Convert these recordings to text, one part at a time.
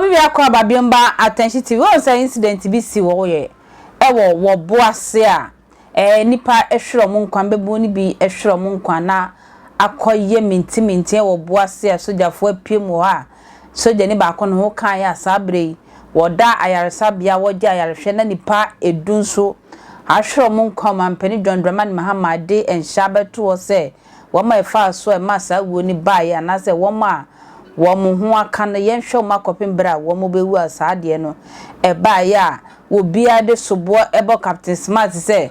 obi bi akọ ababiomba attention TV o say incident bi si wo ye wo Obuasi a nipa ehwero mu nkwan bebu ni bi ehwero mu nkwan na akoye minti wo Obuasi a sojafo apiem wo a soja ni ba ko no kan ya sabre woda ayaresabia woje ayarehwe na nipa edunso ahwero mu nkwan mampani John Dramani Mahamade enshabeto wo say wo ma efa so e masa wo ni ba ya na say wo ma wo mu ho aka no yenhwe makopem bra wo mu bewu asade no e ba ya wo bia de sobo ebo Captain Smart say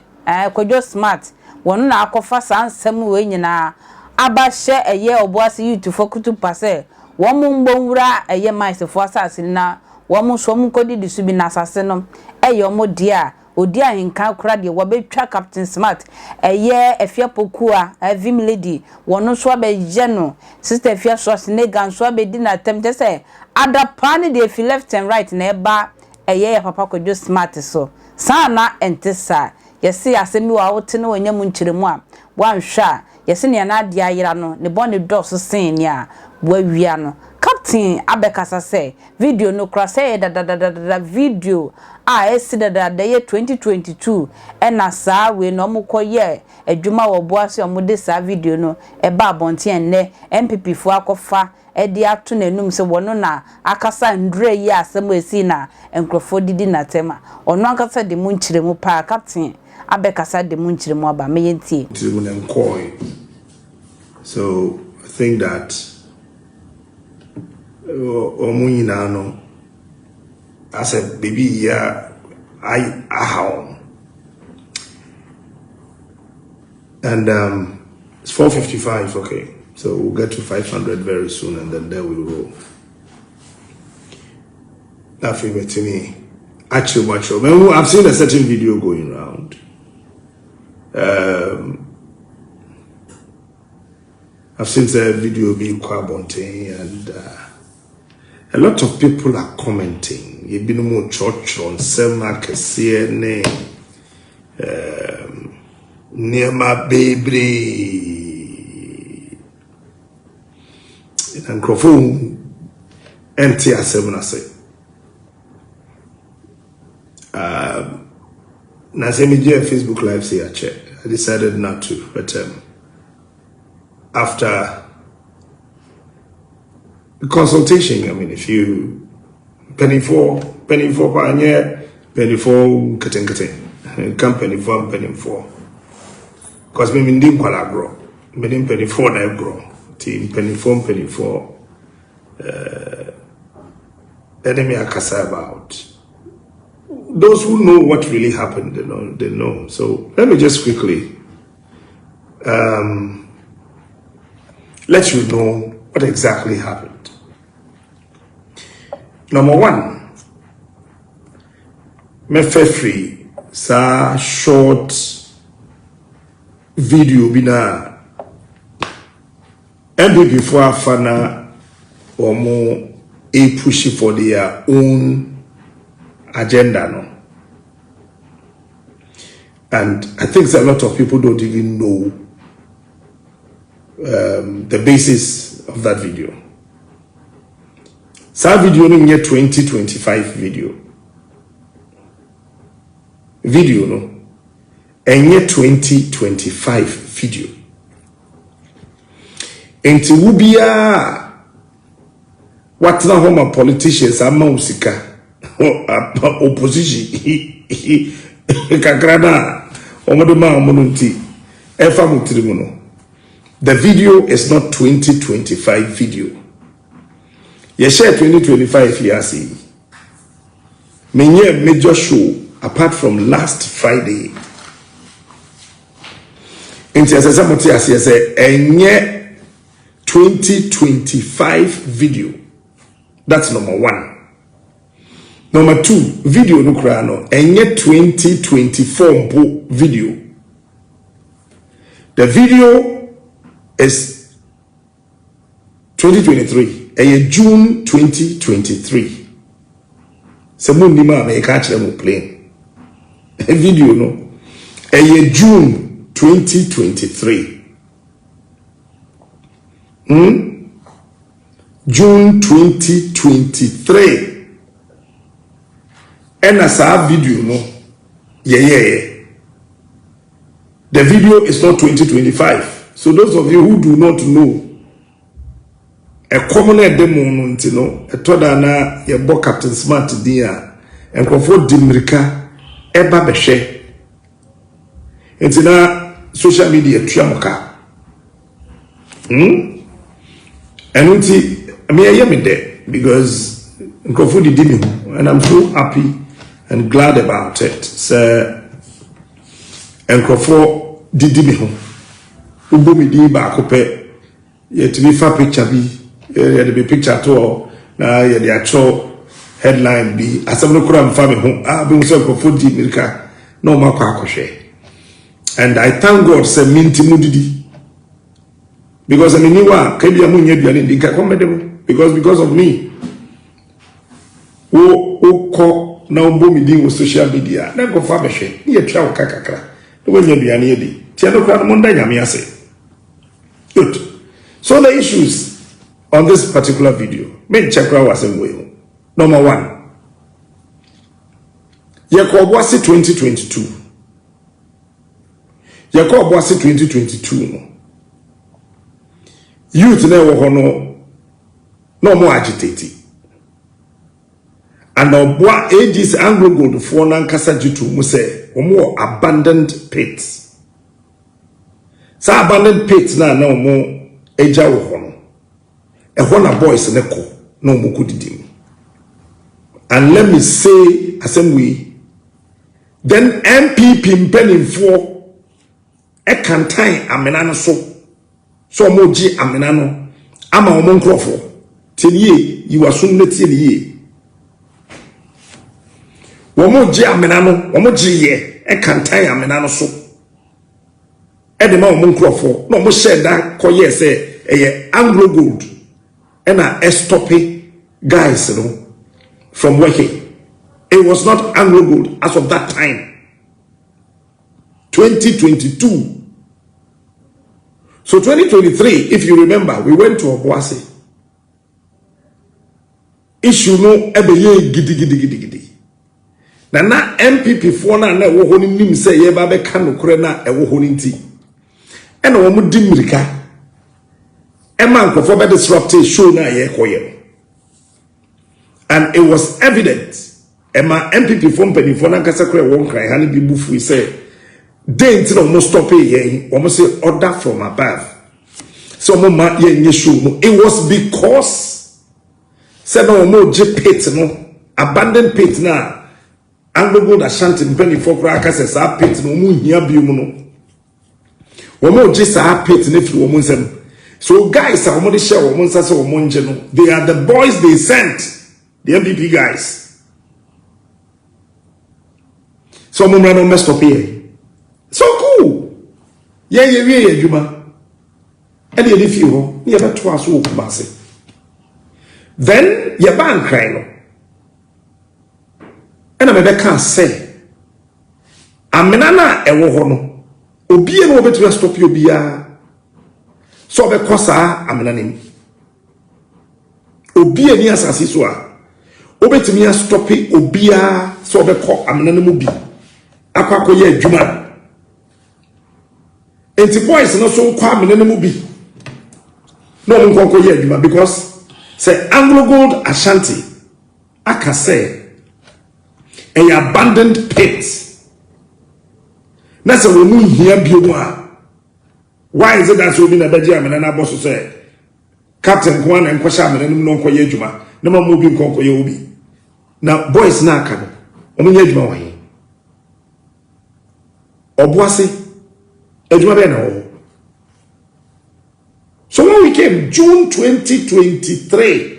kwadwo smart wonu na akofa sansam we nyina aba hye eye Obuasi youth fokutu pase wo mu mbonwura eye maisefo asase na wo mu so mu kodi disu bi na asase no eye omo dia odi ahinka kura de wo betwa Captain Smart eye efia pokua vim lady wonu so abeje no sister efia so snega so abedi na temte say adapani de fi left and right na eba eye papa kwadwo smart so sana entesa yesi asemi wa wote no wanyam nkyiremu a wanhwa yesi ne na ade ayira no ne bone dɔso sen ne a wawia no Captain abekasa say video no kra say da video esi da ye 2022 na saa we no mokoye adwuma wo Obuasi omode saa video no eba abonte enne MPP fo akofa edi ato nanum se wono na akasa ndure yi asem esi na enkrofo didi na tema ono akasa de mu nkyiremu pa Captain abekasa de mu nkyiremu aba meyentie so I think that Omuina no as a baby yeah I and it's 4:55. Okay, so we'll get to 500 very soon and then there we roll. That favorite to me actually I've seen a certain video going around. I've seen the video being quite bonting and a lot of people are commenting. You've been more church on Sema Kasiene, near my baby, and microphone empty as I say. Now, say me Facebook Live say I check. I decided not to, but after the consultation, I mean, if you penny for pioneer, penny for cutting, company for penny for, because me didn't quite grow, me didn't penny for na grow, team penny for, enemy akasa about. Those who know what really happened, they know. So let me just quickly let you know what exactly happened. Number one, me free sa short video bina MPP for afana or more a pushy for their own agenda no. And I think a lot of people don't even know the basis of that video. So video no near 2025 video no and near 2025 video. Enti wubia what's na home politicians ama usika opposition kakrana omodoma omonunti efa mutirimuno. The video is not 2025 video. You share 2025 years. Many major show apart from last Friday. In Tiasasamoti as say a 2025 video. That's number one. Number two, video no krano enye 2024 video. The video is 2023, June 2023. Semundi ma me catch them playing. A video no, June 2023. June 2023. And as our video, no, yeah. The video is not 2025. So those of you who do not know, a common demo, you know, a todana, your book Captain Smart dear, and Crawford Dimrika, Eba Beshe. It's in our social media, Triamoka. And I mean, I am there because Crawford did me, and I'm so happy and glad about it. So, and Crawford did me home. Ubo mi di ba kope, yet to be far picture be. Yeah, the picture at all. Now, yeah, the actual headline be as I'm looking at family home. Been so for 40 America. No more kwakoshe. And I thank God, say minti mudidi. Because I mean, you are kebi amunye biani ndika komedem. Because of me, o ko na umbo mi di social media. Na go fa beshe. Ye twa o kakakra. No wenye biani yedi. Tia no kwa monda nyame ase. Good. So the issues on this particular video, me check out was way. Number one, Obuasi 2022. Obuasi 2022. Youth no more agitated. And Obua ages Anglo Gold for Nankasa Jitu Muse, or more abandoned pits. So abandoned pits now no more Eja Wohono. A Hona boys neko no muku didim. And let me say assembly, then MPP penning for a cantain amenano so moji amenano ama omonkrofo till ye you are soon let ye womoji amenano womoji ye a cantain amenano so edema omonkrofo no mo share that koye say a Anglo Gold and I stopping guys, you know, from working. It was not Anglo Gold as of that time. 2022. So 2023, if you remember, we went to Obuasi. Issue no ebeye gidi. Na MPP for na wo honi nim say ye ba be kan nokre na e wo honi nti. E na wo mu dimirika. Man for disruptive show na ye koye. And it was evident. Emma MPP from penny for Nankasakre won't cry, honey be buff. We say, they ain't no stop it, almost say order from above. So, Mama, ye show no. It was because said no more J pit no abandoned pit na Anglo Gold Ashanti penny for crackers as our pit no moon here be no. One more just our pit if you woman. So guys, they are the boys they sent, the MPP guys. So I'm not messed up here. So cool. Yeah, Juma. And you if you never twice walk massive. Then your band crying. And I can't say. I'm Menana Ewohono. Obi and over to stop you be so be kosa amenanim obi ani asase so a obetimi a stop obi a so be ko amenanim bi akwakoye adwuma enti boys no so kwa amenanim bi no mo nkonkoye adwuma because say Anglo Gold Ashanti aka say a abandoned pit na say we mu hia bi mu a. Why is it that so been a Belgium and an boss say Captain Kwan and Kwasham and no Koyejuma, no more moving Konkoyobi. Now, boys na can Omiyajma Obuasi Ejuma. So when we came June 2023,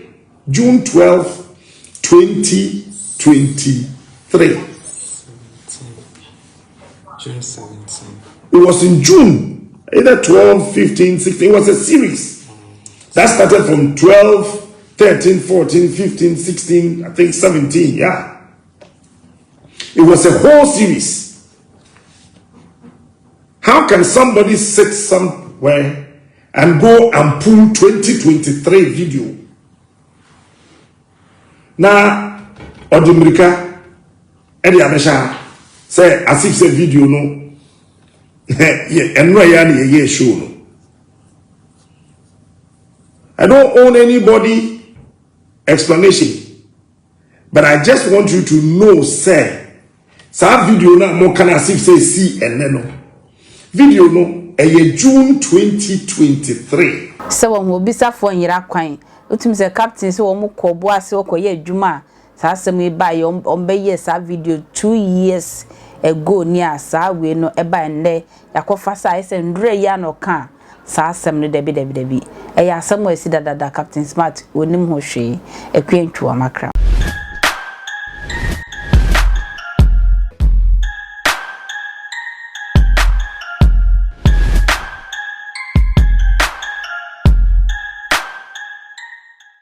June 12, 2023. June 17. It was in June. Either 12, 15, 16. It was a series. That started from 12, 13, 14, 15, 16, I think 17. Yeah. It was a whole series. How can somebody sit somewhere and go and pull 2023 video? Now, Odumrika, e dey abesha say as if say video no enro ya na ye show no. I don't own anybody explanation, but I just want you to know, say, video na more can as if say see and no video no June 2023. So when we be for nyira kwan, utum say captain so wo ko Obuasi wo koye adwuma sa asem e ba ye on be yes video 2 years ago ni asa we no e ba nde yakofa sa ise ndure ya no ka sa asem no debi e ya asem o esi dada captain smart onim ho hwe ekwe ntwa makra.